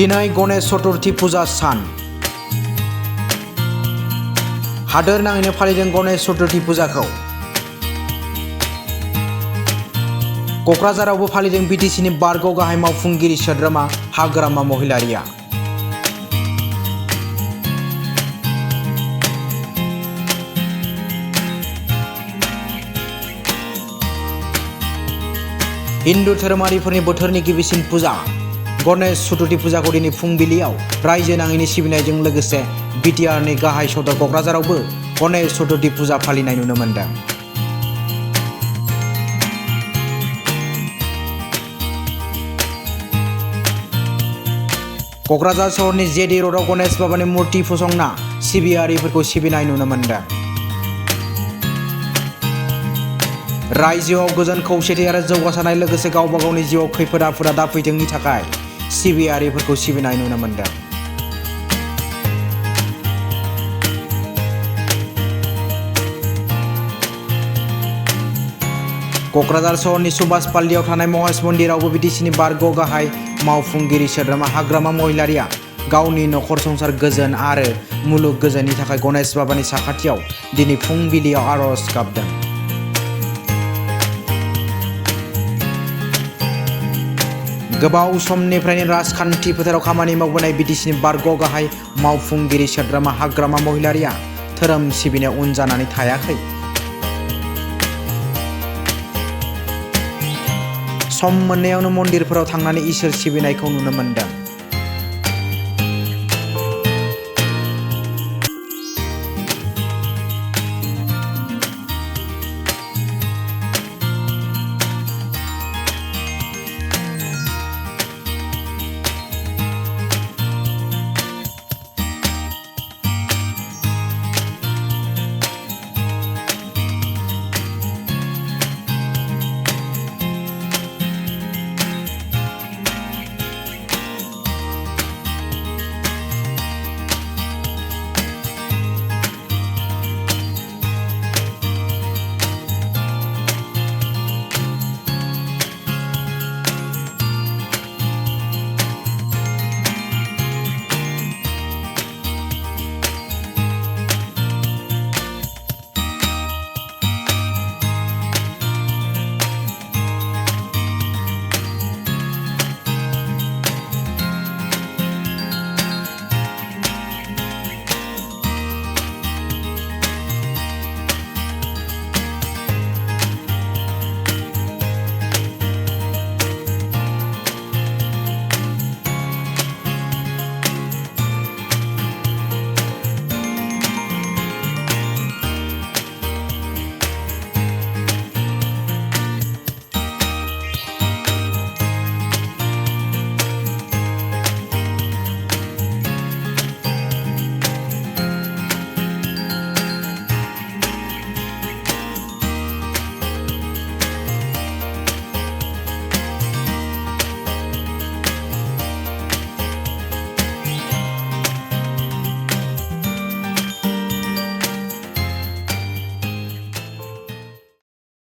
दिनै गणेश चतुर्थी फुजा सान हादोर नाङैनो फालिदों गणेश चतुर्थी फुजाखौ। कक्राझारावबो फालिदों बिटिसिनि बारग' गाहाय मावफुंगिरि सोद्रोमा हाग्रामा महिलारिया। हिन्दु धोरोमारिफोरनि बोथोरनि गिबिसिन फुजा गणेश चतुर्थी फुजाखौ दिनै फुंबिलियाव रायजो नाङैनो सिबिनायजों लोगोसे बिटिआरनि गाहाय सदर कक्राझारावबो गणेश चतुर्थी फुजा फालिनाय नुनो मोन्दों। कक्राझार सहरनि जेडि र'डआव गणेश बाबानि मुर्ति फसंना सिबियारिफोरखौ सिबिनाय नुनो मोन्दों। रायजोआव गोजोन खौसेथि आरो जौगासारनाय लोगोसे गावबा गावनि जिउआव खैफोद आफोदा दाफैथोंनि थाखाय सिबियारिफोरखौ सिबिनाय नुनो मोन्दों। कक्राझार सहरनि सुभाष पाल्लियाव थानाय महेश मन्दिरावबो बिटिसिनि बारग' गाहाय मावफुंगिरि सोद्रोमा हाग्रामा महिलारिया गावनि नखर संसार गोजोन आरो मुलुग गोजोननि थाखाय गणेश बाबानि साखाथियाव दिनै फुंबिलियाव आर'ज गाबदों। गोबाव समनिफ्रायनो राजखान्थि फोथाराव खामानि मावबोनाय बिटिसिनि बारग' गाहाय मावफुंगिरि सोद्रोमा हाग्रामा महिलारिया धोरोम सिबिनायाव उन जानानै थायाखै। सम मोननायावनो मन्दिरफोराव थांनानै इसोर सिबिनायखौ नुनो मोन्दों।